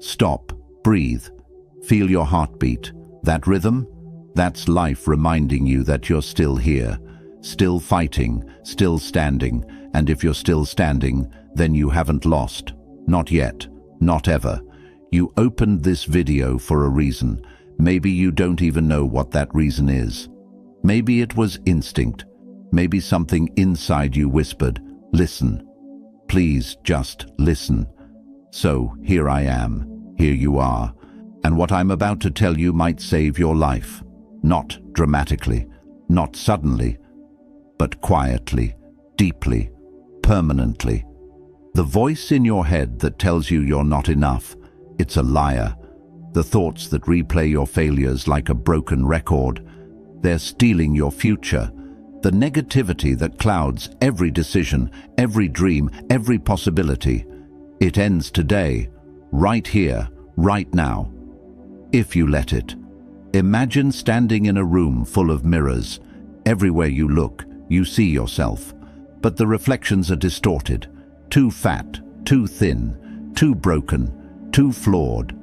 Stop, breathe, feel your heartbeat. That rhythm? That's life reminding you that you're still here, still fighting, still standing, and if you're still standing, then you haven't lost. Not yet, not ever. You opened this video for a reason. Maybe you don't even know what that reason is. Maybe it was instinct. Maybe something inside you whispered, listen. Please just listen. So here I am, here you are, and what I'm about to tell you might save your life. Not dramatically, not suddenly, but quietly, deeply, permanently. The voice in your head that tells you you're not enough, it's a liar. The thoughts that replay your failures like a broken record, they're stealing your future. The negativity that clouds every decision, every dream, every possibility, it ends today, right here, right now, if you let it. Imagine standing in a room full of mirrors. Everywhere you look, you see yourself, but the reflections are distorted, too fat, too thin, too broken, too flawed.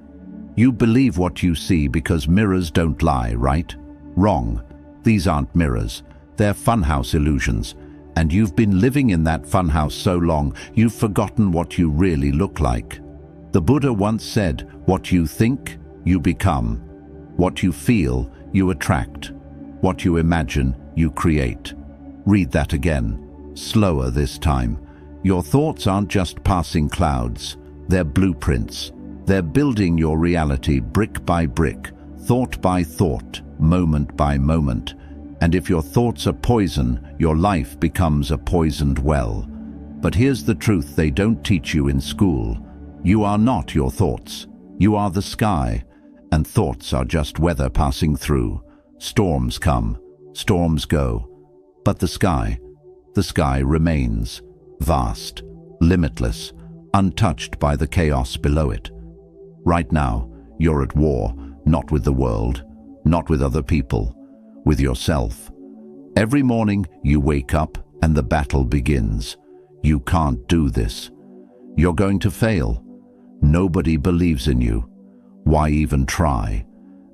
You believe what you see because mirrors don't lie, right? Wrong. These aren't mirrors. They're funhouse illusions, and you've been living in that funhouse so long, you've forgotten what you really look like. The Buddha once said, what you think, you become. What you feel, you attract. What you imagine, you create. Read that again, slower this time. Your thoughts aren't just passing clouds, they're blueprints. They're building your reality brick by brick, thought by thought, moment by moment. And if your thoughts are poison, your life becomes a poisoned well. But here's the truth they don't teach you in school. You are not your thoughts. You are the sky, and thoughts are just weather passing through. Storms come, storms go. But the sky remains, vast, limitless, untouched by the chaos below it. Right now, you're at war, not with the world, not with other people, with yourself. Every morning you wake up and the battle begins. You can't do this. You're going to fail. Nobody believes in you. Why even try?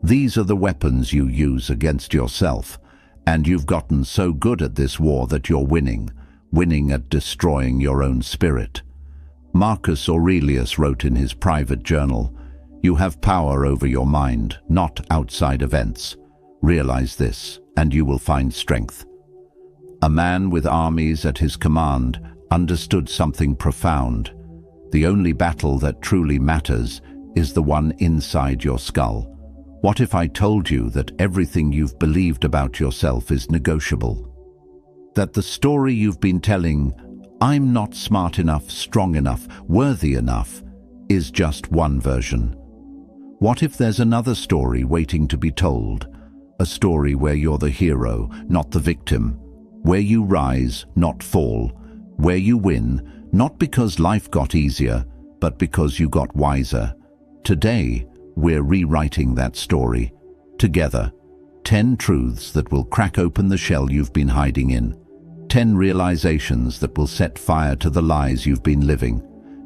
These are the weapons you use against yourself, and you've gotten so good at this war that you're winning at destroying your own spirit. Marcus Aurelius wrote in his private journal, "You have power over your mind, not outside events. Realize this, and you will find strength." A man with armies at his command understood something profound. The only battle that truly matters is the one inside your skull. What if I told you that everything you've believed about yourself is negotiable? That the story you've been telling, "I'm not smart enough, strong enough, worthy enough," is just one version. What if there's another story waiting to be told? A story where you're the hero, not the victim. Where you rise, not fall. Where you win, not because life got easier, but because you got wiser. Today, we're rewriting that story. Together. 10 truths that will crack open the shell you've been hiding in. 10 realizations that will set fire to the lies you've been living.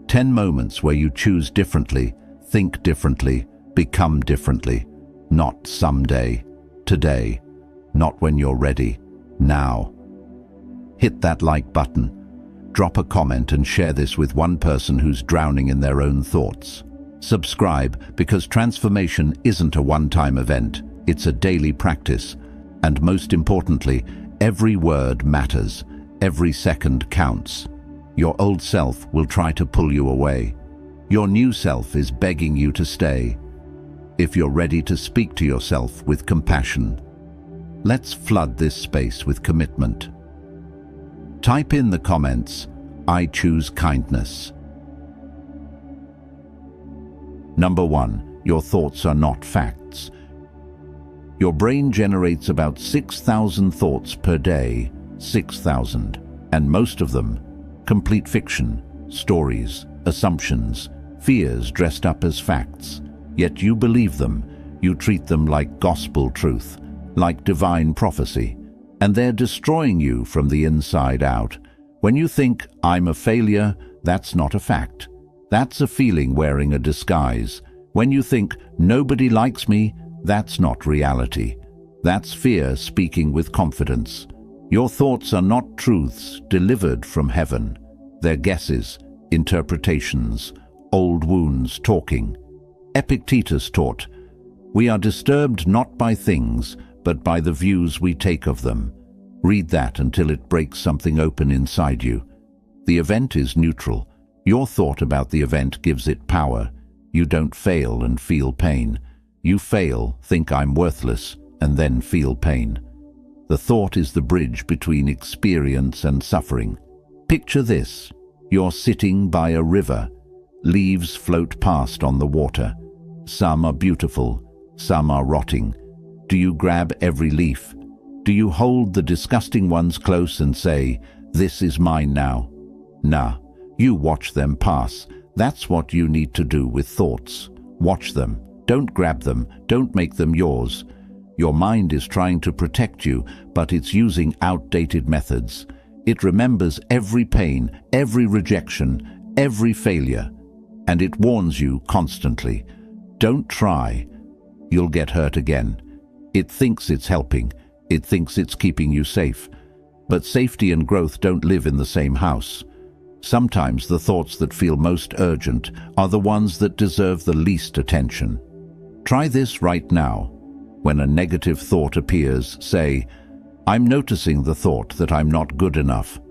10 moments where you choose differently, think differently, become differently. Not someday. Today. Not when you're ready. Now. Hit that like button. Drop a comment and share this with one person who's drowning in their own thoughts. Subscribe, because transformation isn't a one-time event. It's a daily practice. And most importantly, every word matters. Every second counts. Your old self will try to pull you away. Your new self is begging you to stay. If you're ready to speak to yourself with compassion, let's flood this space with commitment. Type in the comments, "I choose kindness." Number 1, your thoughts are not facts. Your brain generates about 6,000 thoughts per day, 6,000, and most of them complete fiction, stories, assumptions, fears dressed up as facts. Yet you believe them, you treat them like gospel truth, like divine prophecy, and they're destroying you from the inside out. When you think, "I'm a failure," that's not a fact. That's a feeling wearing a disguise. When you think, nobody likes me, that's not reality. That's fear speaking with confidence. Your thoughts are not truths delivered from heaven. They're guesses, interpretations, old wounds talking. Epictetus taught, "We are disturbed not by things, but by the views we take of them." Read that until it breaks something open inside you. The event is neutral. Your thought about the event gives it power. You don't fail and feel pain. You fail, think I'm worthless, and then feel pain. The thought is the bridge between experience and suffering. Picture this. You're sitting by a river. Leaves float past on the water. Some are beautiful, some are rotting. Do you grab every leaf? Do you hold the disgusting ones close and say, "This is mine now"? Nah, you watch them pass. That's what you need to do with thoughts. Watch them. Don't grab them. Don't make them yours. Your mind is trying to protect you, but it's using outdated methods. It remembers every pain, every rejection, every failure, and it warns you constantly. Don't try. You'll get hurt again. It thinks it's helping. It thinks it's keeping you safe. But safety and growth don't live in the same house. Sometimes the thoughts that feel most urgent are the ones that deserve the least attention. Try this right now. When a negative thought appears, say, "I'm noticing the thought that I'm not good enough."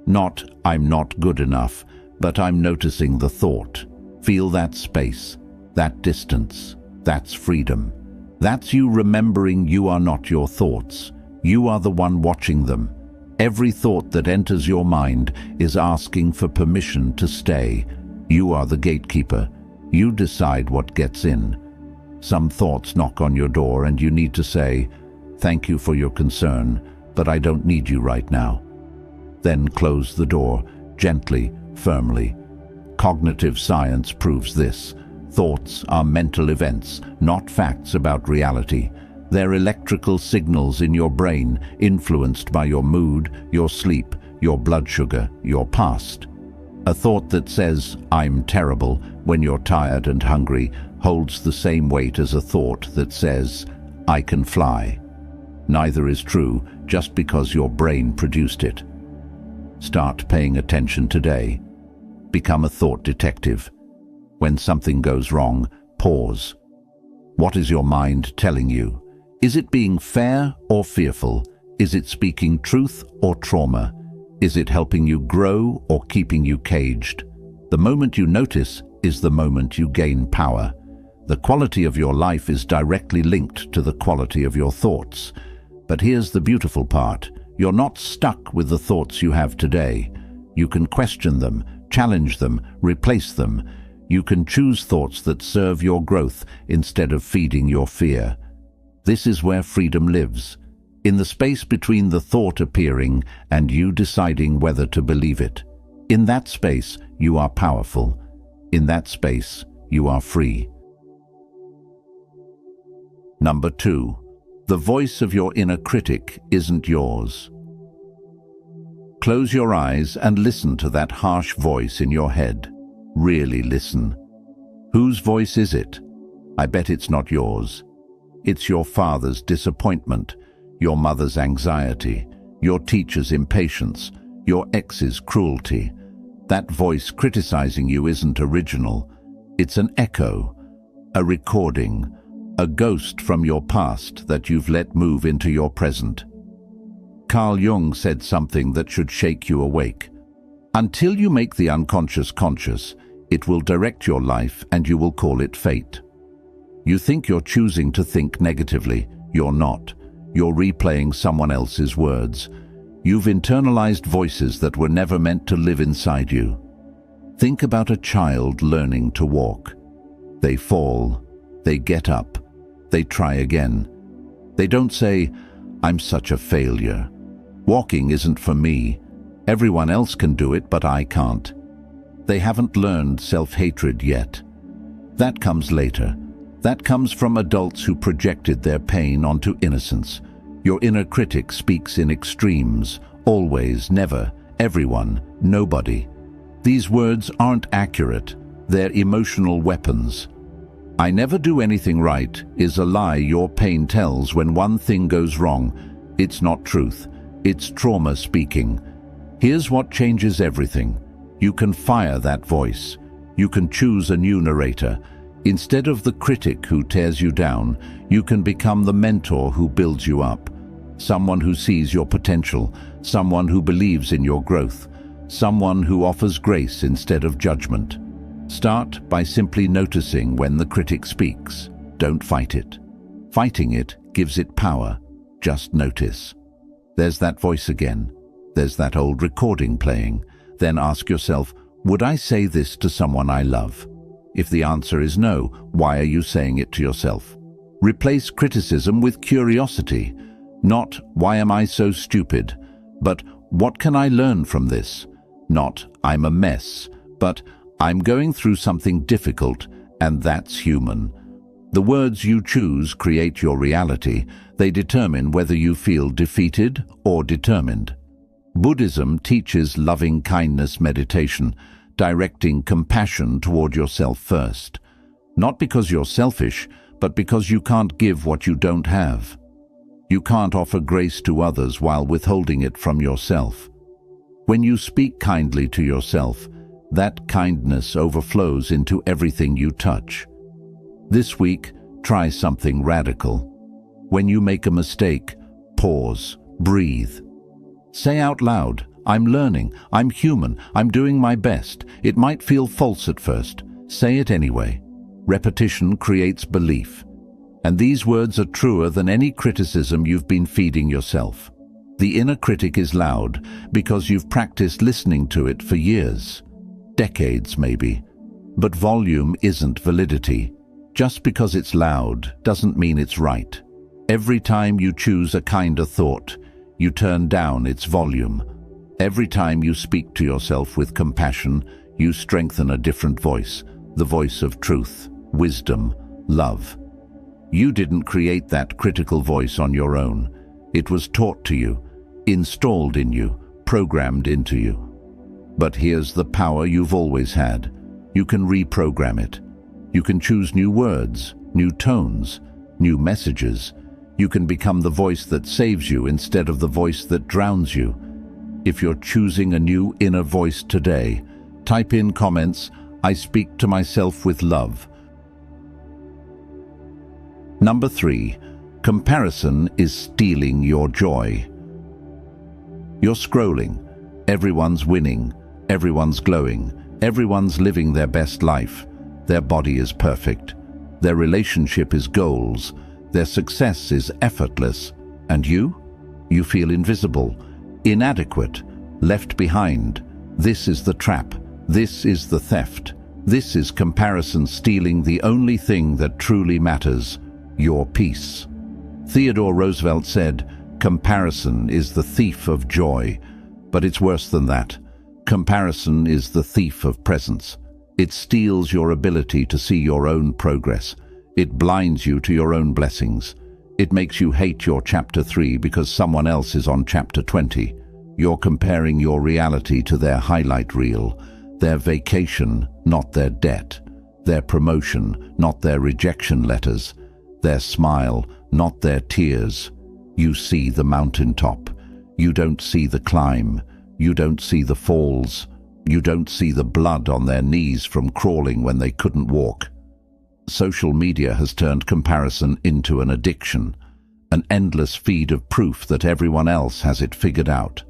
Not, "I'm not good enough," but I'm noticing the thought. Feel that space, that distance. That's freedom. That's you remembering you are not your thoughts. You are the one watching them. Every thought that enters your mind is asking for permission to stay. You are the gatekeeper. You decide what gets in. Some thoughts knock on your door and you need to say, "Thank you for your concern, but I don't need you right now." Then close the door, gently, firmly. Cognitive science proves this. Thoughts are mental events, not facts about reality. They're electrical signals in your brain, influenced by your mood, your sleep, your blood sugar, your past. A thought that says, "I'm terrible," when you're tired and hungry, holds the same weight as a thought that says, "I can fly." Neither is true just because your brain produced it. Start paying attention today. Become a thought detective. When something goes wrong, pause. What is your mind telling you? Is it being fair or fearful? Is it speaking truth or trauma? Is it helping you grow or keeping you caged? The moment you notice is the moment you gain power. The quality of your life is directly linked to the quality of your thoughts. But here's the beautiful part. You're not stuck with the thoughts you have today. You can question them, challenge them, replace them. You can choose thoughts that serve your growth instead of feeding your fear. This is where freedom lives, in the space between the thought appearing and you deciding whether to believe it. In that space, you are powerful. In that space, you are free. Number 2. The voice of your inner critic isn't yours. Close your eyes and listen to that harsh voice in your head. Really listen. Whose voice is it? I bet it's not yours. It's your father's disappointment, your mother's anxiety, your teacher's impatience, your ex's cruelty. That voice criticizing you isn't original. It's an echo, a recording, a ghost from your past that you've let move into your present. Carl Jung said something that should shake you awake. Until you make the unconscious conscious, it will direct your life and you will call it fate. You think you're choosing to think negatively. You're not. You're replaying someone else's words. You've internalized voices that were never meant to live inside you. Think about a child learning to walk. They fall. They get up. They try again. They don't say, "I'm such a failure. Walking isn't for me. Everyone else can do it, but I can't." They haven't learned self-hatred yet. That comes later. That comes from adults who projected their pain onto innocence. Your inner critic speaks in extremes, always, never, everyone, nobody. These words aren't accurate. They're emotional weapons. "I never do anything right" is a lie your pain tells when one thing goes wrong. It's not truth. It's trauma speaking. Here's what changes everything. You can fire that voice. You can choose a new narrator. Instead of the critic who tears you down, you can become the mentor who builds you up. Someone who sees your potential, someone who believes in your growth, someone who offers grace instead of judgment. Start by simply noticing when the critic speaks. Don't fight it. Fighting it gives it power. Just notice. There's that voice again. There's that old recording playing. Then ask yourself, would I say this to someone I love? If the answer is no, why are you saying it to yourself? Replace criticism with curiosity. Not, why am I so stupid? But, what can I learn from this? Not, I'm a mess. But, I'm going through something difficult, and that's human. The words you choose create your reality. They determine whether you feel defeated or determined. Buddhism teaches loving kindness meditation, directing compassion toward yourself first. Not because you're selfish, but because you can't give what you don't have. You can't offer grace to others while withholding it from yourself. When you speak kindly to yourself, that kindness overflows into everything you touch. This week, try something radical. When you make a mistake, pause, breathe. Say out loud, I'm learning, I'm human, I'm doing my best. It might feel false at first. Say it anyway. Repetition creates belief. And these words are truer than any criticism you've been feeding yourself. The inner critic is loud because you've practiced listening to it for years. Decades, maybe. But volume isn't validity. Just because it's loud doesn't mean it's right. Every time you choose a kinder thought, you turn down its volume. Every time you speak to yourself with compassion, you strengthen a different voice, the voice of truth, wisdom, love. You didn't create that critical voice on your own. It was taught to you, installed in you, programmed into you. But here's the power you've always had. You can reprogram it. You can choose new words, new tones, new messages. You can become the voice that saves you instead of the voice that drowns you. If you're choosing a new inner voice today, type in comments, I speak to myself with love. Number 3, comparison is stealing your joy. You're scrolling. Everyone's winning. Everyone's glowing. Everyone's living their best life. Their body is perfect. Their relationship is goals. Their success is effortless. And you? You feel invisible, inadequate, left behind. This is the trap. This is the theft. This is comparison stealing the only thing that truly matters, your peace. Theodore Roosevelt said, comparison is the thief of joy. But it's worse than that. Comparison is the thief of presence. It steals your ability to see your own progress. It blinds you to your own blessings. It makes you hate your chapter 3 because someone else is on chapter 20. You're comparing your reality to their highlight reel, their vacation, not their debt, their promotion, not their rejection letters, their smile, not their tears. You see the mountaintop. You don't see the climb. You don't see the falls. You don't see the blood on their knees from crawling when they couldn't walk. Social media has turned comparison into an addiction, an endless feed of proof that everyone else has it figured out.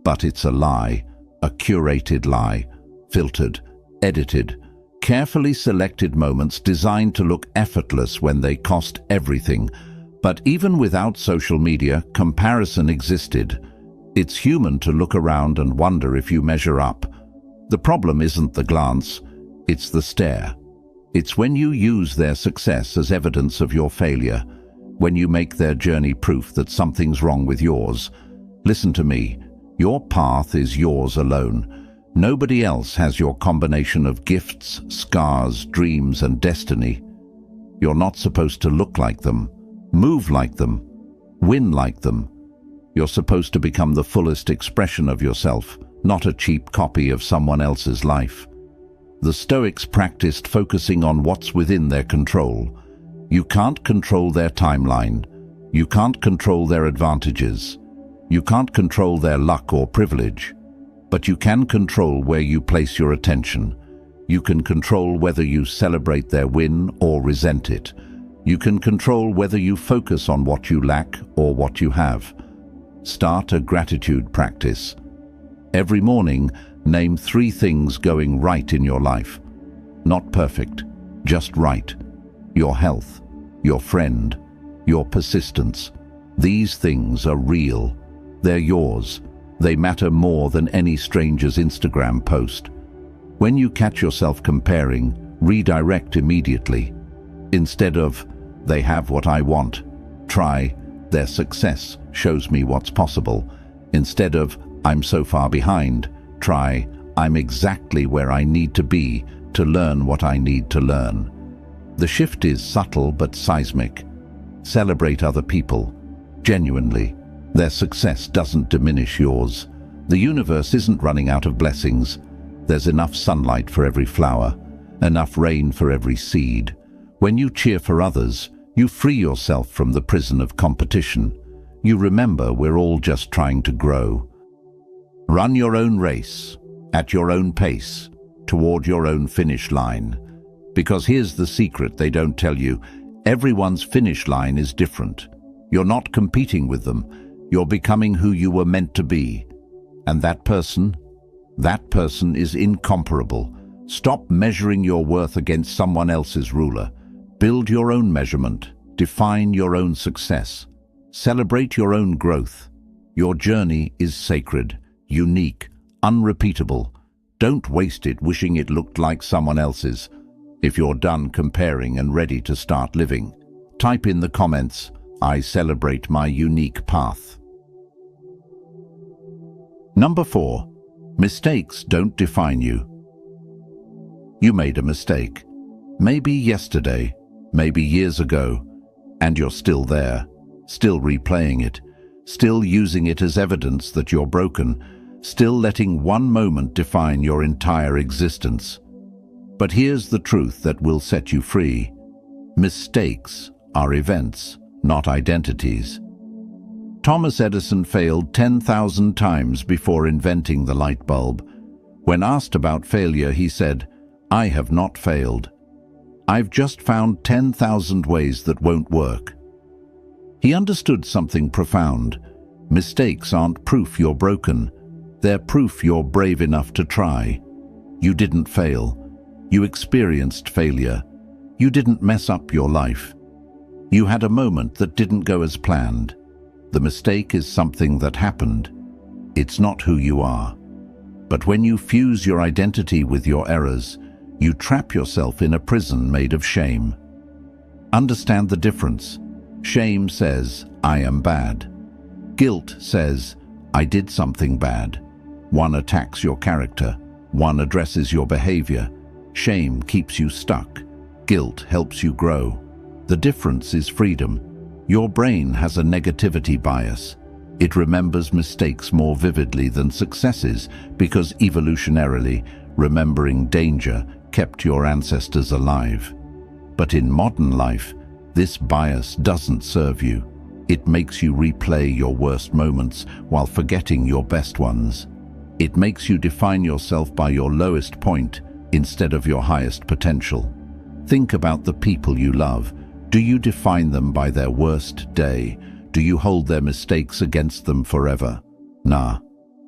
But it's a lie, a curated lie, filtered, edited, carefully selected moments designed to look effortless when they cost everything. But even without social media, comparison existed. It's human to look around and wonder if you measure up. The problem isn't the glance, it's the stare. It's when you use their success as evidence of your failure, when you make their journey proof that something's wrong with yours. Listen to me, your path is yours alone. Nobody else has your combination of gifts, scars, dreams, and destiny. You're not supposed to look like them, move like them, win like them. You're supposed to become the fullest expression of yourself, not a cheap copy of someone else's life. The Stoics practiced focusing on what's within their control. You can't control their timeline. You can't control their advantages. You can't control their luck or privilege. But you can control where you place your attention. You can control whether you celebrate their win or resent it. You can control whether you focus on what you lack or what you have. Start a gratitude practice. Every morning, name 3 things going right in your life. Not perfect, just right. Your health, your friend, your persistence. These things are real. They're yours. They matter more than any stranger's Instagram post. When you catch yourself comparing, redirect immediately. Instead of, "They have what I want," try, "Their success shows me what's possible." Instead of, "I'm so far behind," try, "I'm exactly where I need to be to learn what I need to learn." The shift is subtle but seismic. Celebrate other people, genuinely. Their success doesn't diminish yours. The universe isn't running out of blessings. There's enough sunlight for every flower, enough rain for every seed. When you cheer for others, you free yourself from the prison of competition. You remember we're all just trying to grow. Run your own race, at your own pace, toward your own finish line. Because here's the secret they don't tell you. Everyone's finish line is different. You're not competing with them. You're becoming who you were meant to be. And that person is incomparable. Stop measuring your worth against someone else's ruler. Build your own measurement. Define your own success. Celebrate your own growth. Your journey is sacred, unique, unrepeatable. Don't waste it wishing it looked like someone else's. If you're done comparing and ready to start living, type in the comments, "I celebrate my unique path." Number 4. Mistakes don't define you. You made a mistake. Maybe yesterday, maybe years ago, and you're still there, still replaying it, still using it as evidence that you're broken, still letting one moment define your entire existence. But here's the truth that will set you free. Mistakes are events, not identities. Thomas Edison failed 10,000 times before inventing the light bulb. When asked about failure, he said, "I have not failed. I've just found 10,000 ways that won't work." He understood something profound. Mistakes aren't proof you're broken. They're proof you're brave enough to try. You didn't fail. You experienced failure. You didn't mess up your life. You had a moment that didn't go as planned. The mistake is something that happened. It's not who you are. But when you fuse your identity with your errors, you trap yourself in a prison made of shame. Understand the difference. Shame says, "I am bad." Guilt says, "I did something bad." One attacks your character. One addresses your behavior. Shame keeps you stuck. Guilt helps you grow. The difference is freedom. Your brain has a negativity bias. It remembers mistakes more vividly than successes because evolutionarily, remembering danger kept your ancestors alive. But in modern life, this bias doesn't serve you. It makes you replay your worst moments while forgetting your best ones. It makes you define yourself by your lowest point instead of your highest potential. Think about the people you love. Do you define them by their worst day? Do you hold their mistakes against them forever? Nah.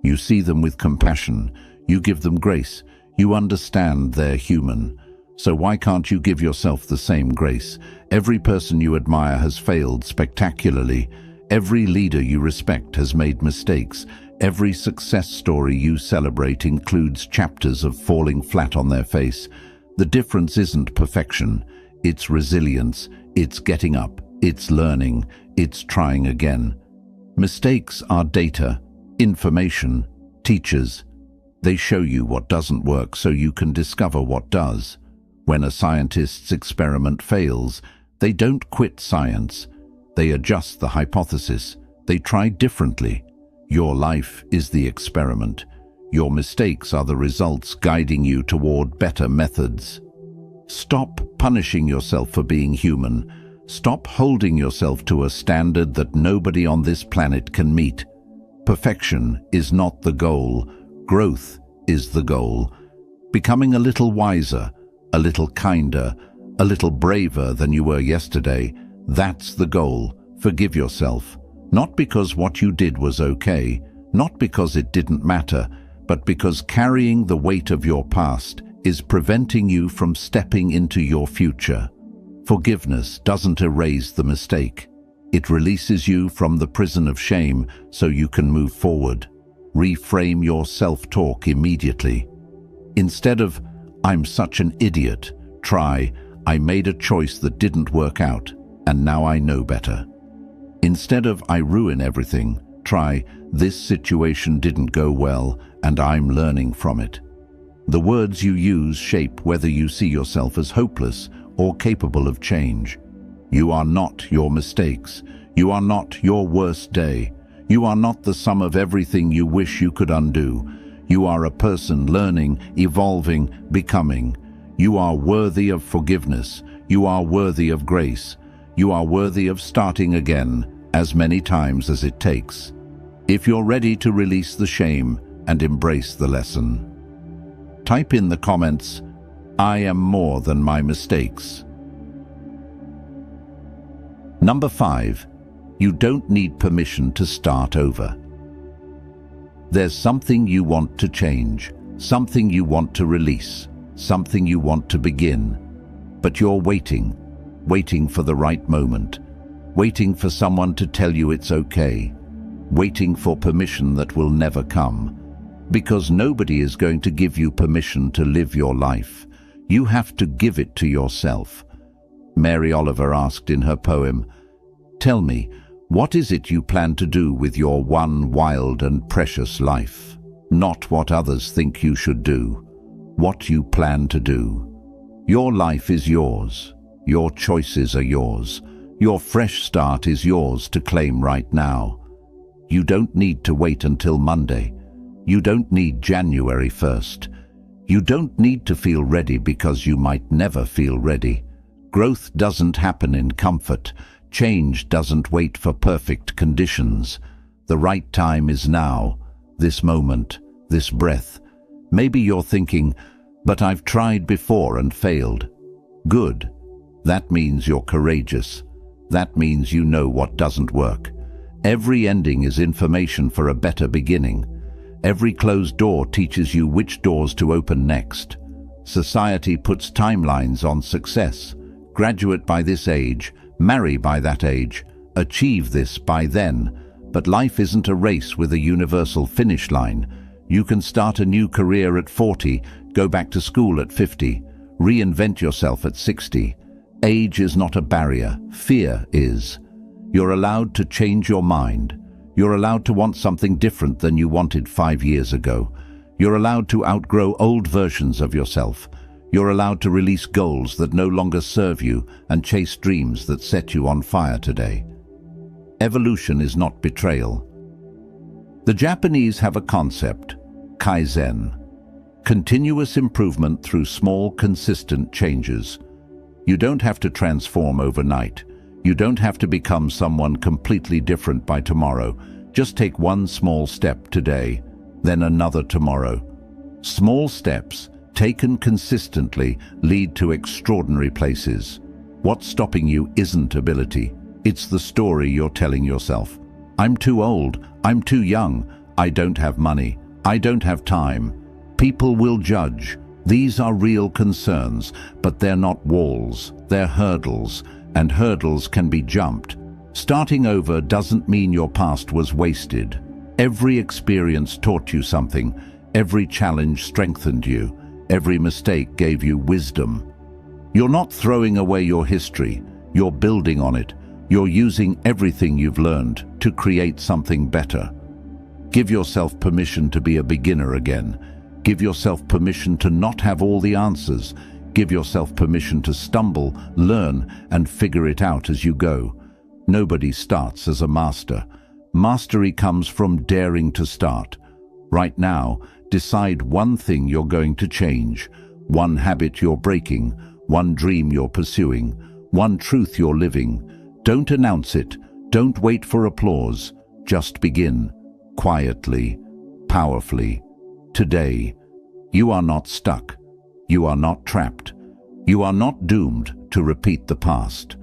You see them with compassion. You give them grace. You understand they're human. So why can't you give yourself the same grace? Every person you admire has failed spectacularly. Every leader you respect has made mistakes. Every success story you celebrate includes chapters of falling flat on their face. The difference isn't perfection. It's resilience. It's getting up. It's learning. It's trying again. Mistakes are data, information, teachers. They show you what doesn't work so you can discover what does. When a scientist's experiment fails, they don't quit science. They adjust the hypothesis. They try differently. Your life is the experiment. Your mistakes are the results guiding you toward better methods. Stop punishing yourself for being human. Stop holding yourself to a standard that nobody on this planet can meet. Perfection is not the goal. Growth is the goal. Becoming a little wiser, a little kinder, a little braver than you were yesterday, that's the goal. Forgive yourself. Not because what you did was okay, not because it didn't matter, but because carrying the weight of your past is preventing you from stepping into your future. Forgiveness doesn't erase the mistake. It releases you from the prison of shame so you can move forward. Reframe your self-talk immediately. Instead of, "I'm such an idiot," try, "I made a choice that didn't work out, and now I know better." Instead of, "I ruin everything," try, "This situation didn't go well, and I'm learning from it." The words you use shape whether you see yourself as hopeless or capable of change. You are not your mistakes. You are not your worst day. You are not the sum of everything you wish you could undo. You are a person learning, evolving, becoming. You are worthy of forgiveness. You are worthy of grace. You are worthy of starting again, as many times as it takes. If you're ready to release the shame and embrace the lesson, type in the comments, "I am more than my mistakes." Number 5. You don't need permission to start over. There's something you want to change, something you want to release, something you want to begin. But you're waiting for the right moment, waiting for someone to tell you it's okay, waiting for permission that will never come. Because nobody is going to give you permission to live your life. You have to give it to yourself. Mary Oliver asked in her poem, "Tell me, what is it you plan to do with your one wild and precious life? Not what others think you should do. What you plan to do. Your life is yours. Your choices are yours. Your fresh start is yours to claim right now. You don't need to wait until Monday. You don't need January 1st. You don't need to feel ready because you might never feel ready. Growth doesn't happen in comfort. Change doesn't wait for perfect conditions. The right time is now, this moment, this breath. Maybe you're thinking, "But I've tried before and failed." Good. That means you're courageous. That means you know what doesn't work. Every ending is information for a better beginning. Every closed door teaches you which doors to open next. Society puts timelines on success. Graduate by this age, marry by that age, achieve this by then. But life isn't a race with a universal finish line. You can start a new career at 40, go back to school at 50, reinvent yourself at 60. Age is not a barrier, fear is. You're allowed to change your mind. You're allowed to want something different than you wanted 5 years ago. You're allowed to outgrow old versions of yourself. You're allowed to release goals that no longer serve you and chase dreams that set you on fire today. Evolution is not betrayal. The Japanese have a concept, Kaizen. Continuous improvement through small, consistent changes. You don't have to transform overnight. You don't have to become someone completely different by tomorrow. Just take one small step today, then another tomorrow. Small steps, taken consistently, lead to extraordinary places. What's stopping you isn't ability. It's the story you're telling yourself. I'm too old. I'm too young. I don't have money. I don't have time. People will judge. These are real concerns, but they're not walls. They're hurdles, and hurdles can be jumped. Starting over doesn't mean your past was wasted. Every experience taught you something. Every challenge strengthened you. Every mistake gave you wisdom. You're not throwing away your history. You're building on it. You're using everything you've learned to create something better. Give yourself permission to be a beginner again. Give yourself permission to not have all the answers. Give yourself permission to stumble, learn, and figure it out as you go. Nobody starts as a master. Mastery comes from daring to start. Right now, decide one thing you're going to change, one habit you're breaking, one dream you're pursuing, one truth you're living. Don't announce it. Don't wait for applause. Just begin, quietly, powerfully. Today, you are not stuck. You are not trapped. You are not doomed to repeat the past.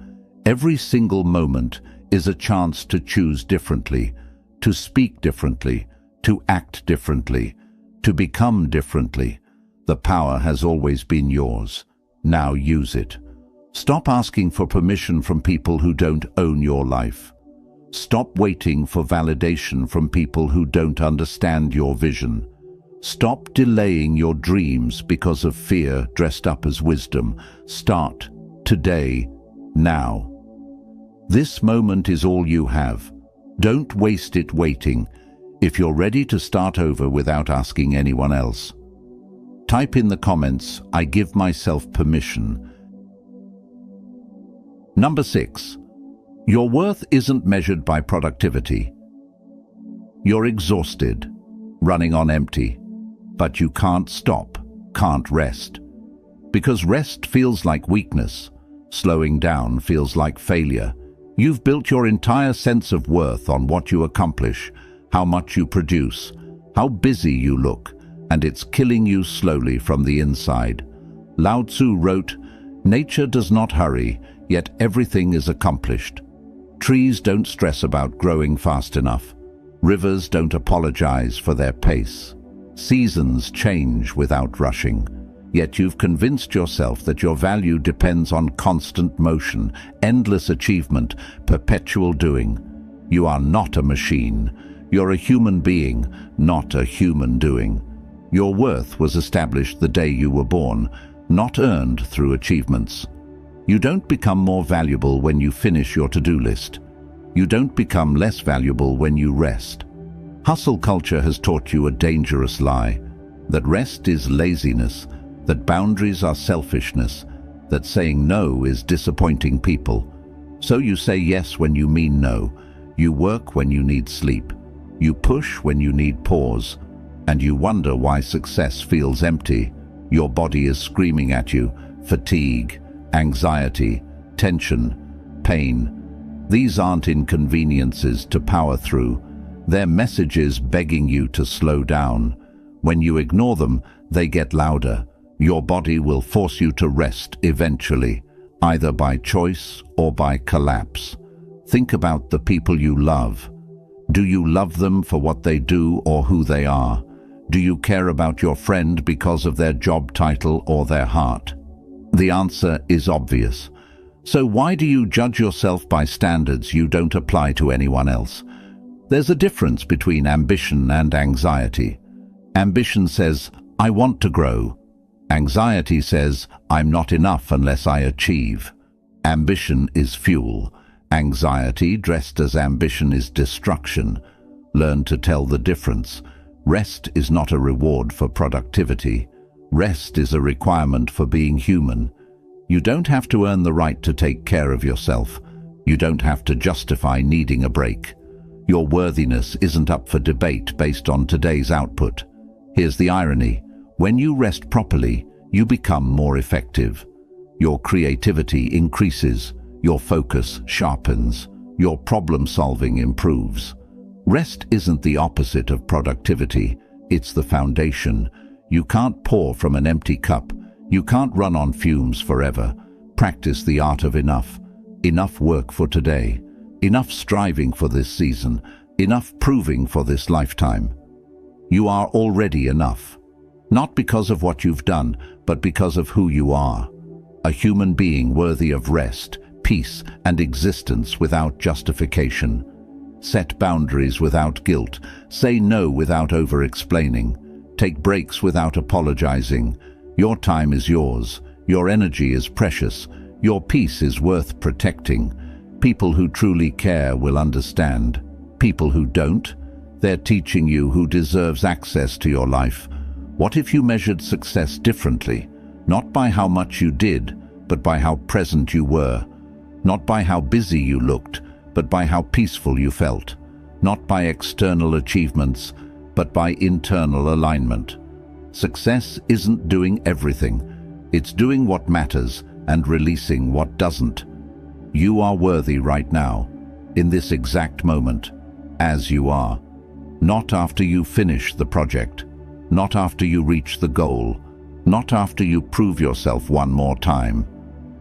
Every single moment is a chance to choose differently, to speak differently, to act differently, to become differently. The power has always been yours. Now use it. Stop asking for permission from people who don't own your life. Stop waiting for validation from people who don't understand your vision. Stop delaying your dreams because of fear dressed up as wisdom. Start today, now. This moment is all you have. Don't waste it waiting. If you're ready to start over without asking anyone else, type in the comments, "I give myself permission." Number 6. Your worth isn't measured by productivity. You're exhausted, running on empty, but you can't stop, can't rest. Because rest feels like weakness, slowing down feels like failure. You've built your entire sense of worth on what you accomplish, how much you produce, how busy you look, and it's killing you slowly from the inside. Lao Tzu wrote, "Nature does not hurry, yet everything is accomplished. Trees don't stress about growing fast enough. Rivers don't apologize for their pace. Seasons change without rushing. Yet you've convinced yourself that your value depends on constant motion, endless achievement, perpetual doing. You are not a machine. You're a human being, not a human doing. Your worth was established the day you were born, not earned through achievements. You don't become more valuable when you finish your to-do list. You don't become less valuable when you rest. Hustle culture has taught you a dangerous lie, that rest is laziness, that boundaries are selfishness, that saying no is disappointing people. So you say yes when you mean no. You work when you need sleep. You push when you need pause. And you wonder why success feels empty. Your body is screaming at you, fatigue, anxiety, tension, pain. These aren't inconveniences to power through. They're messages begging you to slow down. When you ignore them, they get louder. Your body will force you to rest eventually, either by choice or by collapse. Think about the people you love. Do you love them for what they do or who they are? Do you care about your friend because of their job title or their heart? The answer is obvious. So why do you judge yourself by standards you don't apply to anyone else? There's a difference between ambition and anxiety. Ambition says, "I want to grow." Anxiety says, "I'm not enough unless I achieve." Ambition is fuel. Anxiety dressed as ambition is destruction. Learn to tell the difference. Rest is not a reward for productivity. Rest is a requirement for being human. You don't have to earn the right to take care of yourself. You don't have to justify needing a break. Your worthiness isn't up for debate based on today's output. Here's the irony. When you rest properly, you become more effective. Your creativity increases, your focus sharpens, your problem-solving improves. Rest isn't the opposite of productivity, it's the foundation. You can't pour from an empty cup. You can't run on fumes forever. Practice the art of enough. Enough work for today. Enough striving for this season. Enough proving for this lifetime. You are already enough. Not because of what you've done, but because of who you are. A human being worthy of rest, peace, and existence without justification. Set boundaries without guilt. Say no without over-explaining. Take breaks without apologizing. Your time is yours. Your energy is precious. Your peace is worth protecting. People who truly care will understand. People who don't, they're teaching you who deserves access to your life. What if you measured success differently? Not by how much you did, but by how present you were. Not by how busy you looked, but by how peaceful you felt. Not by external achievements, but by internal alignment. Success isn't doing everything. It's doing what matters and releasing what doesn't. You are worthy right now, in this exact moment, as you are. Not after you finish the project, not after you reach the goal, not after you prove yourself one more time.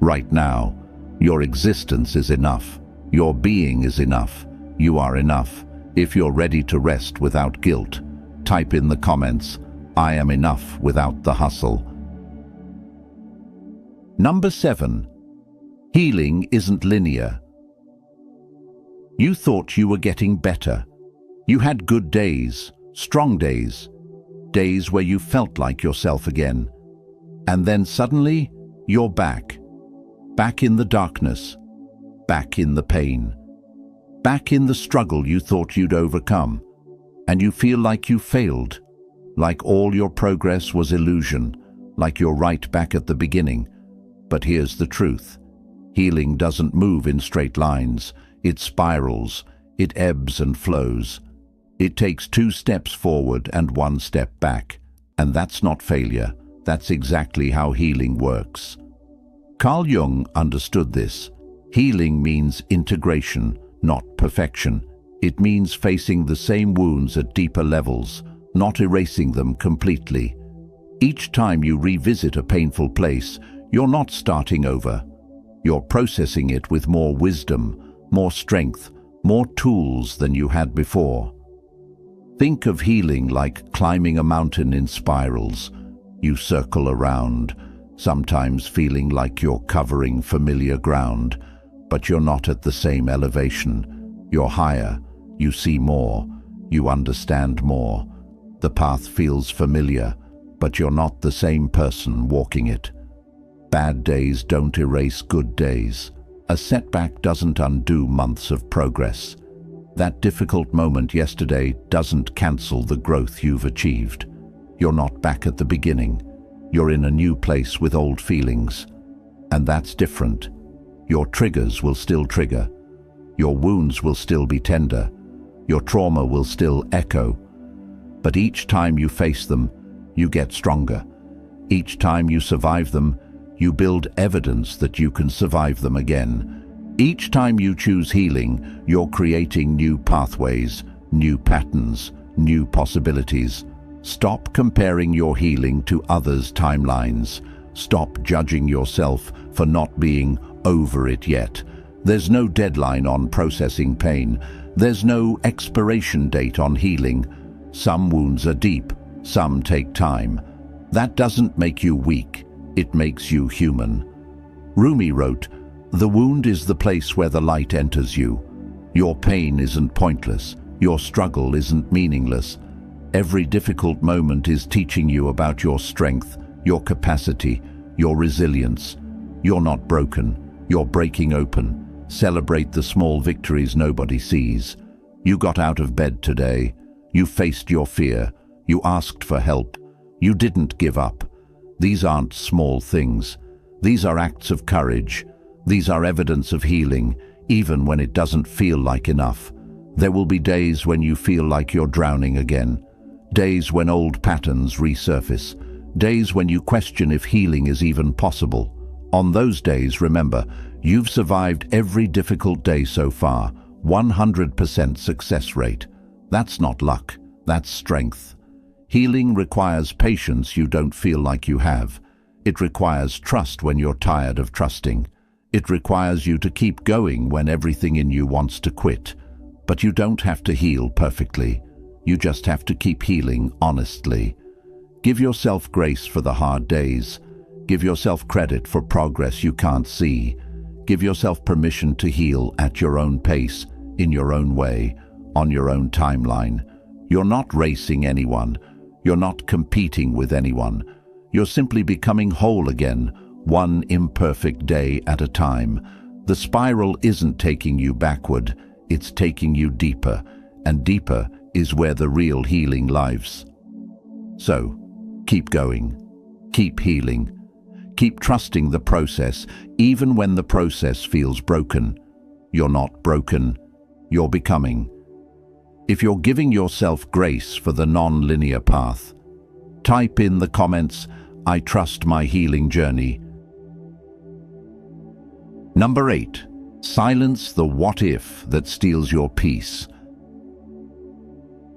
Right now, your existence is enough. Your being is enough. You are enough. If you're ready to rest without guilt, type in the comments, "I am enough without the hustle." Number 7. Healing isn't linear. You thought you were getting better. You had good days, strong days, days where you felt like yourself again. And then suddenly, you're back. Back in the darkness. Back in the pain. Back in the struggle you thought you'd overcome. And you feel like you failed. Like all your progress was illusion. Like you're right back at the beginning. But here's the truth. Healing doesn't move in straight lines. It spirals. It ebbs and flows. It takes 2 steps forward and 1 step back. And that's not failure. That's exactly how healing works. Carl Jung understood this. Healing means integration, not perfection. It means facing the same wounds at deeper levels, not erasing them completely. Each time you revisit a painful place, you're not starting over. You're processing it with more wisdom, more strength, more tools than you had before. Think of healing like climbing a mountain in spirals. You circle around, sometimes feeling like you're covering familiar ground, but you're not at the same elevation. You're higher, you see more, you understand more. The path feels familiar, but you're not the same person walking it. Bad days don't erase good days. A setback doesn't undo months of progress. That difficult moment yesterday doesn't cancel the growth you've achieved. You're not back at the beginning. You're in a new place with old feelings. And that's different. Your triggers will still trigger. Your wounds will still be tender. Your trauma will still echo. But each time you face them, you get stronger. Each time you survive them, you build evidence that you can survive them again. Each time you choose healing, you're creating new pathways, new patterns, new possibilities. Stop comparing your healing to others' timelines. Stop judging yourself for not being over it yet. There's no deadline on processing pain. There's no expiration date on healing. Some wounds are deep, some take time. That doesn't make you weak. It makes you human. Rumi wrote, "The wound is the place where the light enters you. Your pain isn't pointless. Your struggle isn't meaningless. Every difficult moment is teaching you about your strength, your capacity, your resilience. You're not broken. You're breaking open. Celebrate the small victories nobody sees. You got out of bed today. You faced your fear. You asked for help. You didn't give up. These aren't small things. These are acts of courage. These are evidence of healing, even when it doesn't feel like enough. There will be days when you feel like you're drowning again. Days when old patterns resurface. Days when you question if healing is even possible. On those days, remember, you've survived every difficult day so far. 100% success rate. That's not luck. That's strength. Healing requires patience you don't feel like you have. It requires trust when you're tired of trusting. It requires you to keep going when everything in you wants to quit. But you don't have to heal perfectly. You just have to keep healing honestly. Give yourself grace for the hard days. Give yourself credit for progress you can't see. Give yourself permission to heal at your own pace, in your own way, on your own timeline. You're not racing anyone. You're not competing with anyone. You're simply becoming whole again, one imperfect day at a time. The spiral isn't taking you backward, it's taking you deeper, and deeper is where the real healing lives. So, keep going. Keep healing. Keep trusting the process, even when the process feels broken. You're not broken. You're becoming. If you're giving yourself grace for the non-linear path, type in the comments, "I trust my healing journey." Number 8. Silence the what if that steals your peace.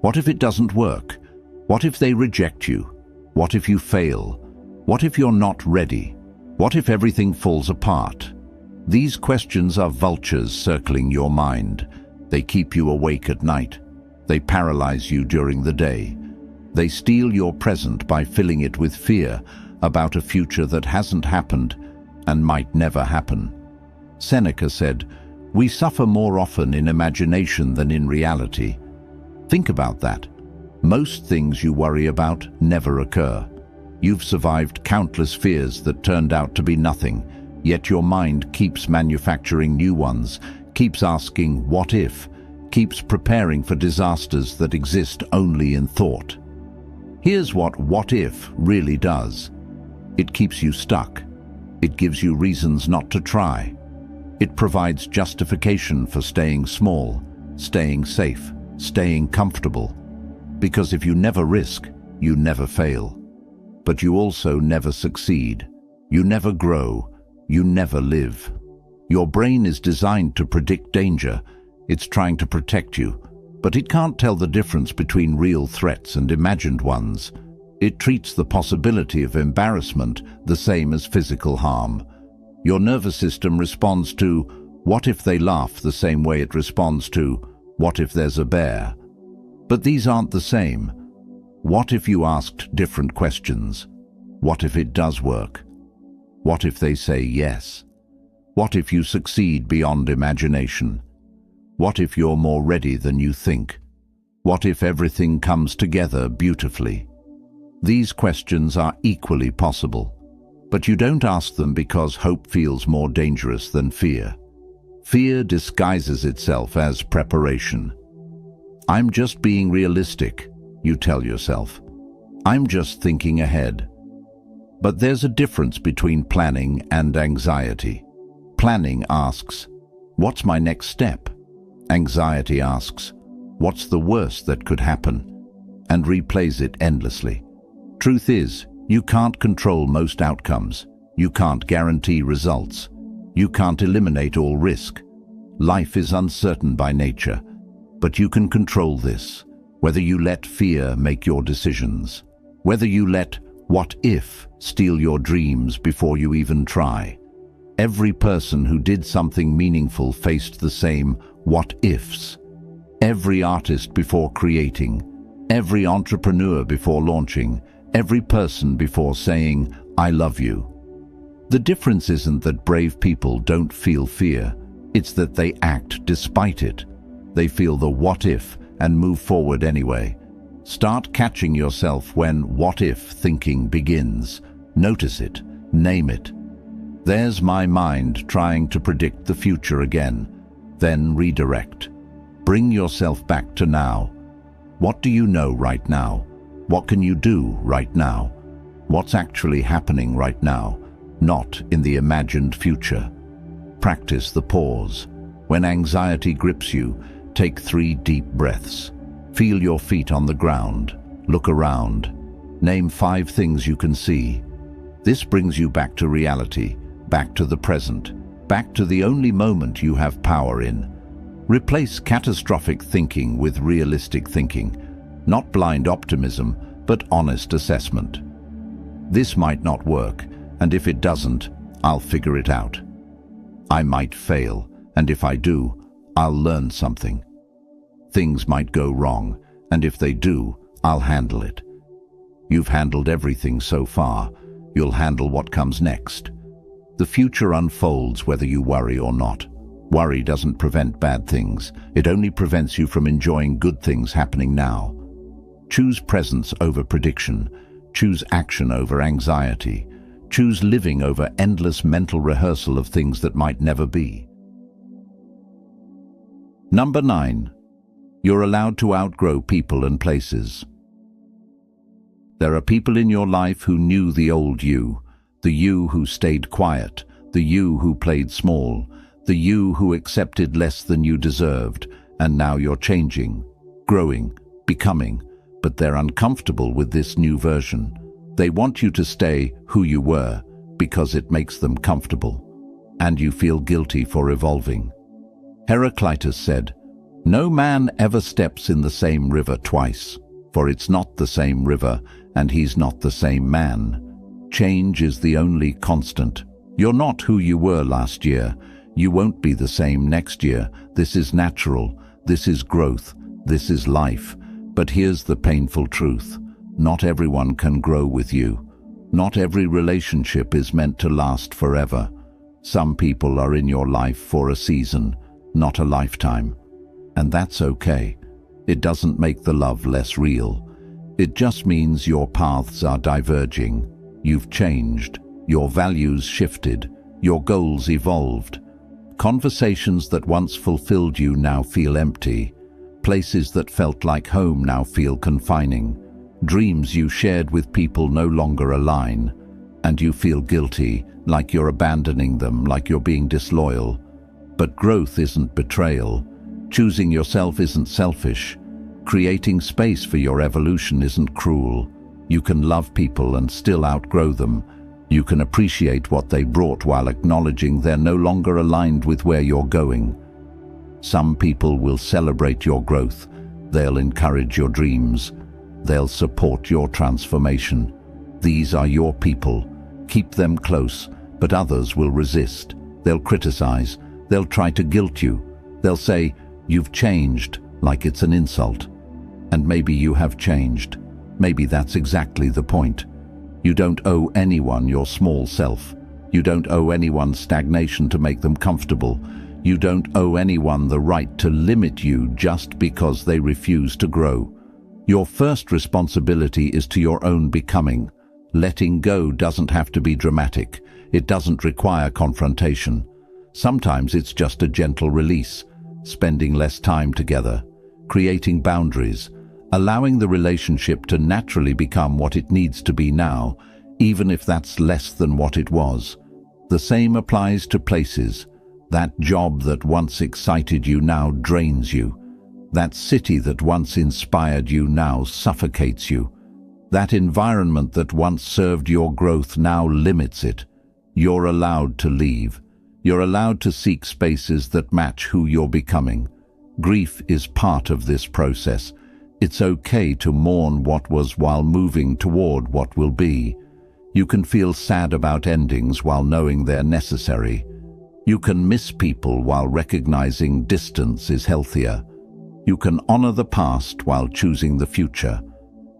What if it doesn't work? What if they reject you? What if you fail? What if you're not ready? What if everything falls apart? These questions are vultures circling your mind. They keep you awake at night. They paralyze you during the day. They steal your present by filling it with fear about a future that hasn't happened and might never happen. Seneca said, "We suffer more often in imagination than in reality." Think about that. Most things you worry about never occur. You've survived countless fears that turned out to be nothing, yet your mind keeps manufacturing new ones, keeps asking what if, keeps preparing for disasters that exist only in thought. Here's what if really does. It keeps you stuck. It gives you reasons not to try. It provides justification for staying small, staying safe, staying comfortable. Because if you never risk, you never fail. But you also never succeed. You never grow. You never live. Your brain is designed to predict danger. It's trying to protect you, but it can't tell the difference between real threats and imagined ones. It treats the possibility of embarrassment the same as physical harm. Your nervous system responds to, "What if they laugh?" the same way it responds to, "What if there's a bear?" But these aren't the same. What if you asked different questions? What if it does work? What if they say yes? What if you succeed beyond imagination? What if you're more ready than you think? What if everything comes together beautifully? These questions are equally possible, but you don't ask them because hope feels more dangerous than fear. Fear disguises itself as preparation. "I'm just being realistic," you tell yourself. "I'm just thinking ahead." But there's a difference between planning and anxiety. Planning asks, "What's my next step?" Anxiety asks, "What's the worst that could happen?" and replays it endlessly. Truth is, you can't control most outcomes. You can't guarantee results. You can't eliminate all risk. Life is uncertain by nature, but you can control this, whether you let fear make your decisions, whether you let what if steal your dreams before you even try. Every person who did something meaningful faced the same what ifs. Every artist before creating, every entrepreneur before launching, every person before saying, "I love you." The difference isn't that brave people don't feel fear, it's that they act despite it. They feel the what if and move forward anyway. Start catching yourself when what if thinking begins. Notice it, name it. There's my mind trying to predict the future again. Then redirect. Bring yourself back to now. What do you know right now? What can you do right now? What's actually happening right now, not in the imagined future? Practice the pause. When anxiety grips you, take 3 deep breaths. Feel your feet on the ground. Look around. Name 5 things you can see. This brings you back to reality, back to the present, back to the only moment you have power in. Replace catastrophic thinking with realistic thinking, not blind optimism, but honest assessment. This might not work, and if it doesn't, I'll figure it out. I might fail, and if I do, I'll learn something. Things might go wrong, and if they do, I'll handle it. You've handled everything so far. You'll handle what comes next. The future unfolds whether you worry or not. Worry doesn't prevent bad things. It only prevents you from enjoying good things happening now. Choose presence over prediction. Choose action over anxiety. Choose living over endless mental rehearsal of things that might never be. Number 9. You're allowed to outgrow people and places. There are people in your life who knew the old you, the you who stayed quiet, the you who played small, the you who accepted less than you deserved, and now you're changing. growing, becoming, but they're uncomfortable with this new version. They want you to stay who you were because it makes them comfortable, and you feel guilty for evolving. Heraclitus said, "No man ever steps in the same river twice, for it's not the same river, and he's not the same man. Change is the only constant. You're not who you were last year. You won't be the same next year. This is natural. This is growth. This is life. But here's the painful truth. Not everyone can grow with you. Not every relationship is meant to last forever. Some people are in your life for a season, not a lifetime. And that's okay. It doesn't make the love less real. It just means your paths are diverging. You've changed. Your values shifted. Your goals evolved. Conversations that once fulfilled you now feel empty. Places that felt like home now feel confining. Dreams you shared with people no longer align. And you feel guilty, like you're abandoning them, like you're being disloyal. But growth isn't betrayal. Choosing yourself isn't selfish. Creating space for your evolution isn't cruel. You can love people and still outgrow them. You can appreciate what they brought while acknowledging they're no longer aligned with where you're going. Some people will celebrate your growth. They'll encourage your dreams. They'll support your transformation. These are your people. Keep them close, but others will resist. They'll criticize. They'll try to guilt you. They'll say, "You've changed," like it's an insult. And maybe you have changed. Maybe that's exactly the point. You don't owe anyone your small self. You don't owe anyone stagnation to make them comfortable. You don't owe anyone the right to limit you just because they refuse to grow. Your first responsibility is to your own becoming. Letting go doesn't have to be dramatic. It doesn't require confrontation. Sometimes it's just a gentle release, spending less time together, creating boundaries, allowing the relationship to naturally become what it needs to be now, even if that's less than what it was. The same applies to places. That job that once excited you now drains you. That city that once inspired you now suffocates you. That environment that once served your growth now limits it. You're allowed to leave. You're allowed to seek spaces that match who you're becoming. Grief is part of this process. It's okay to mourn what was while moving toward what will be. You can feel sad about endings while knowing they're necessary. You can miss people while recognizing distance is healthier. You can honor the past while choosing the future.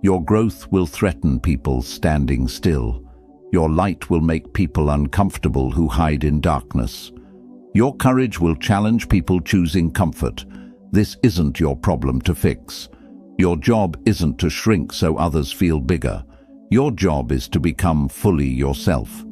Your growth will threaten people standing still. Your light will make people uncomfortable who hide in darkness. Your courage will challenge people choosing comfort. This isn't your problem to fix. Your job isn't to shrink so others feel bigger. Your job is to become fully yourself.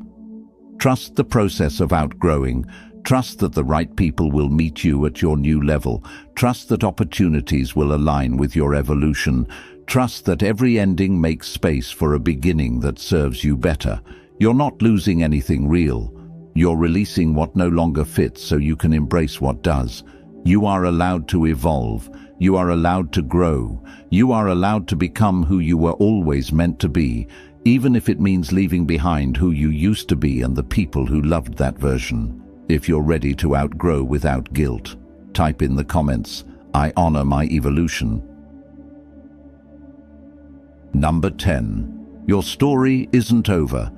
Trust the process of outgrowing. Trust that the right people will meet you at your new level. Trust that opportunities will align with your evolution. Trust that every ending makes space for a beginning that serves you better. You're not losing anything real. You're releasing what no longer fits so you can embrace what does. You are allowed to evolve. You are allowed to grow. You are allowed to become who you were always meant to be, even if it means leaving behind who you used to be and the people who loved that version. If you're ready to outgrow without guilt, type in the comments, "I honor my evolution." Number 10. Your story isn't over.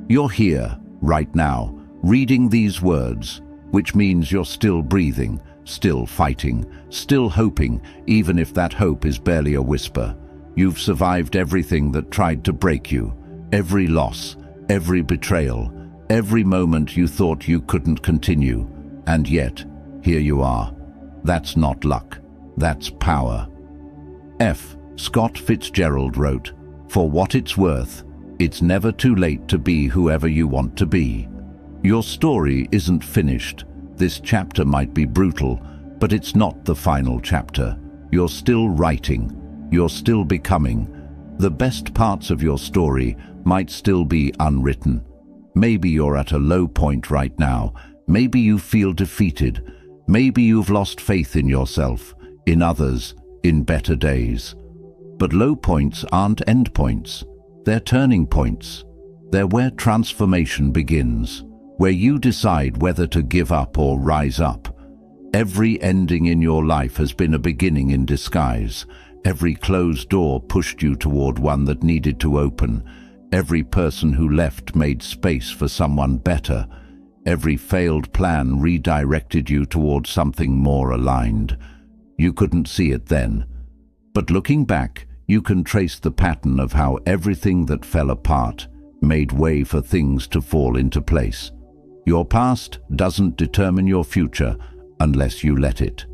You're here, right now, reading these words, which means you're still breathing, still fighting, still hoping, even if that hope is barely a whisper. You've survived everything that tried to break you, every loss, every betrayal, every moment you thought you couldn't continue, and yet, here you are. That's not luck, that's power. F. Scott Fitzgerald wrote, "For what it's worth, it's never too late to be whoever you want to be." Your story isn't finished. This chapter might be brutal, but it's not the final chapter. You're still writing. You're still becoming. The best parts of your story might still be unwritten. Maybe you're at a low point right now. Maybe you feel defeated. Maybe you've lost faith in yourself. in others, in better days. But low points aren't end points. They're turning points. They're where transformation begins, where you decide whether to give up or rise up. Every ending in your life has been a beginning in disguise. Every closed door pushed you toward one that needed to open. Every person who left made space for someone better. Every failed plan redirected you toward something more aligned. You couldn't see it then. But looking back, you can trace the pattern of how everything that fell apart made way for things to fall into place. Your past doesn't determine your future unless you let it.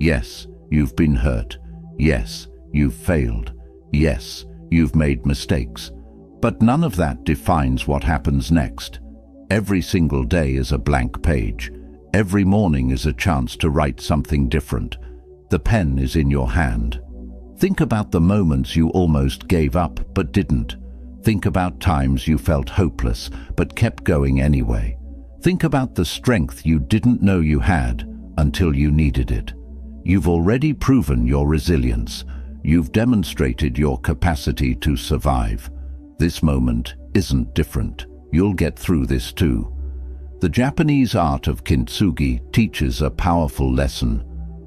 Yes, you've been hurt. Yes, you've failed. Yes, you've made mistakes. But none of that defines what happens next. Every single day is a blank page. Every morning is a chance to write something different. The pen is in your hand. Think about the moments you almost gave up but didn't. Think about times you felt hopeless but kept going anyway. Think about the strength you didn't know you had until you needed it. You've already proven your resilience. You've demonstrated your capacity to survive. This moment isn't different. You'll get through this too. The Japanese art of kintsugi teaches a powerful lesson.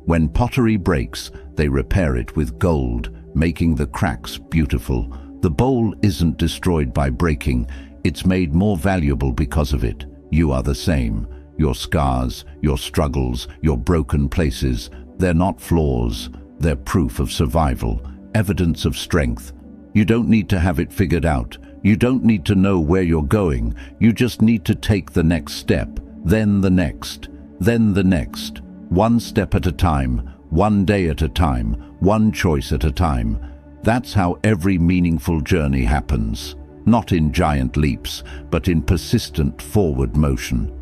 When pottery breaks, they repair it with gold, making the cracks beautiful. The bowl isn't destroyed by breaking, it's made more valuable because of it. You are the same. Your scars, your struggles, your broken places, they're not flaws. They're proof of survival, evidence of strength. You don't need to have it figured out. You don't need to know where you're going. You just need to take the next step, then the next, then the next. One step at a time, one day at a time, one choice at a time. That's how every meaningful journey happens. Not in giant leaps, but in persistent forward motion.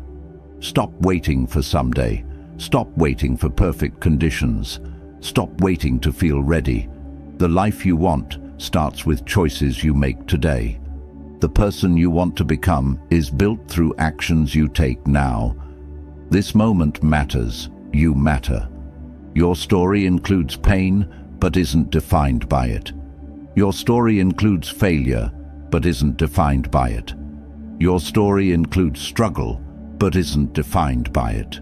Stop waiting for someday. Stop waiting for perfect conditions. Stop waiting to feel ready. The life you want starts with choices you make today. The person you want to become is built through actions you take now. This moment matters. You matter. Your story includes pain, but isn't defined by it. Your story includes failure, but isn't defined by it. Your story includes struggle, but isn't defined by it.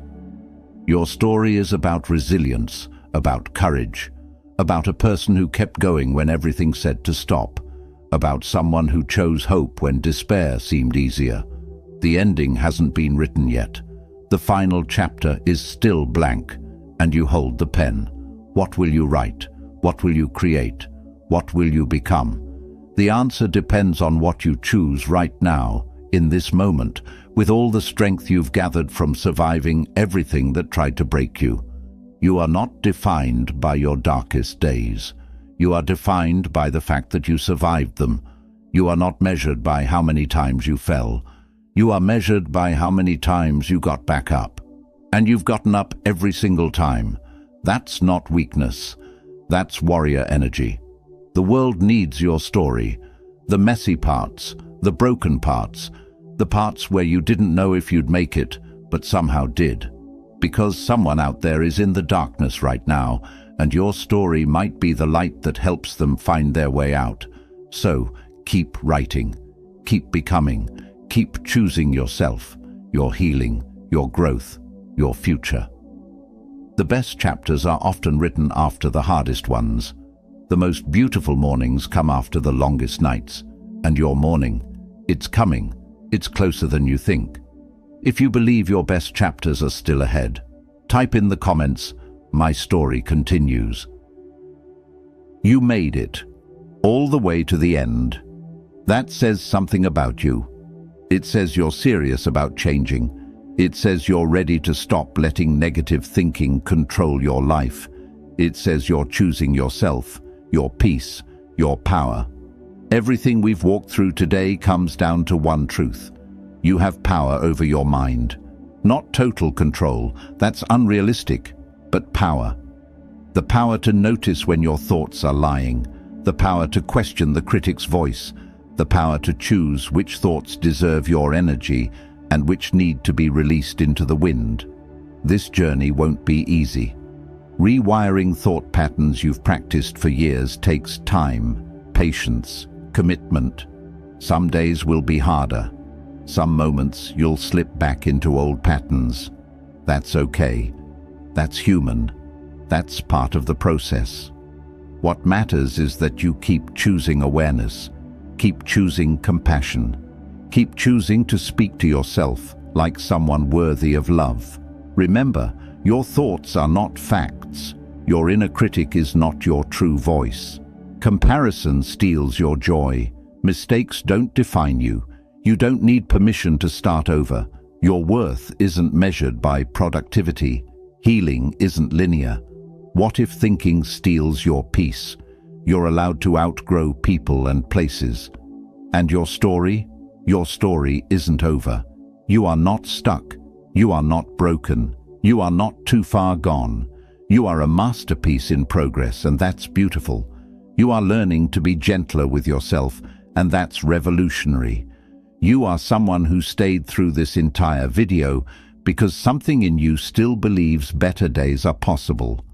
Your story is about resilience, about courage, about a person who kept going when everything said to stop, about someone who chose hope when despair seemed easier. The ending hasn't been written yet. The final chapter is still blank, and you hold the pen. What will you write? What will you create? What will you become? The answer depends on what you choose right now, in this moment, with all the strength you've gathered from surviving everything that tried to break you. You are not defined by your darkest days. You are defined by the fact that you survived them. You are not measured by how many times you fell. You are measured by how many times you got back up. And you've gotten up every single time. That's not weakness. That's warrior energy. The world needs your story. The messy parts, the broken parts, the parts where you didn't know if you'd make it, but somehow did. Because someone out there is in the darkness right now, and your story might be the light that helps them find their way out. So, keep writing, keep becoming, keep choosing yourself, your healing, your growth, your future. The best chapters are often written after the hardest ones. The most beautiful mornings come after the longest nights. And your morning, it's coming. It's closer than you think. If you believe your best chapters are still ahead, type in the comments, "My story continues." You made it, all the way to the end. That says something about you. It says you're serious about changing. It says you're ready to stop letting negative thinking control your life. It says you're choosing yourself, your peace, your power. Everything we've walked through today comes down to one truth. You have power over your mind. Not total control, that's unrealistic, but power. The power to notice when your thoughts are lying. The power to question the critic's voice. The power to choose which thoughts deserve your energy and which need to be released into the wind. This journey won't be easy. Rewiring thought patterns you've practiced for years takes time, patience, commitment. Some days will be harder. Some moments you'll slip back into old patterns. That's okay. That's human. That's part of the process. What matters is that you keep choosing awareness, keep choosing compassion, keep choosing to speak to yourself like someone worthy of love. Remember, your thoughts are not facts. Your inner critic is not your true voice. Comparison steals your joy. Mistakes don't define you. You don't need permission to start over. Your worth isn't measured by productivity. Healing isn't linear. What if thinking steals your peace? You're allowed to outgrow people and places. And your story? Your story isn't over. You are not stuck. You are not broken. You are not too far gone. You are a masterpiece in progress, and that's beautiful. You are learning to be gentler with yourself, and that's revolutionary. You are someone who stayed through this entire video because something in you still believes better days are possible.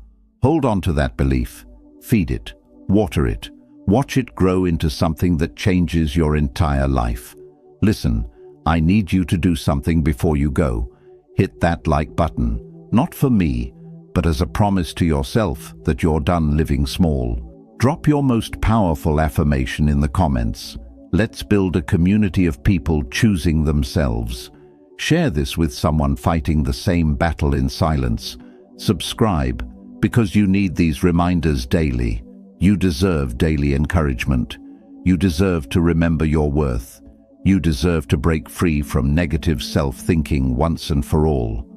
Hold on to that belief. Feed it. Water it. Watch it grow into something that changes your entire life. Listen, I need you to do something before you go. Hit that like button, not for me, but as a promise to yourself that you're done living small. Drop your most powerful affirmation in the comments. Let's build a community of people choosing themselves. Share this with someone fighting the same battle in silence. Subscribe, because you need these reminders daily. You deserve daily encouragement. You deserve to remember your worth. You deserve to break free from negative self-thinking once and for all.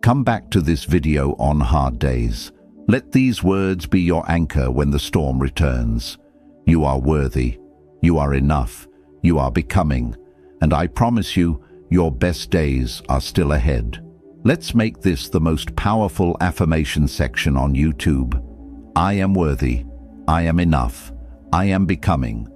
Come back to this video on hard days. Let these words be your anchor when the storm returns. You are worthy. You are enough. You are becoming. And I promise you, your best days are still ahead. Let's make this the most powerful affirmation section on YouTube. I am worthy. I am enough. I am becoming.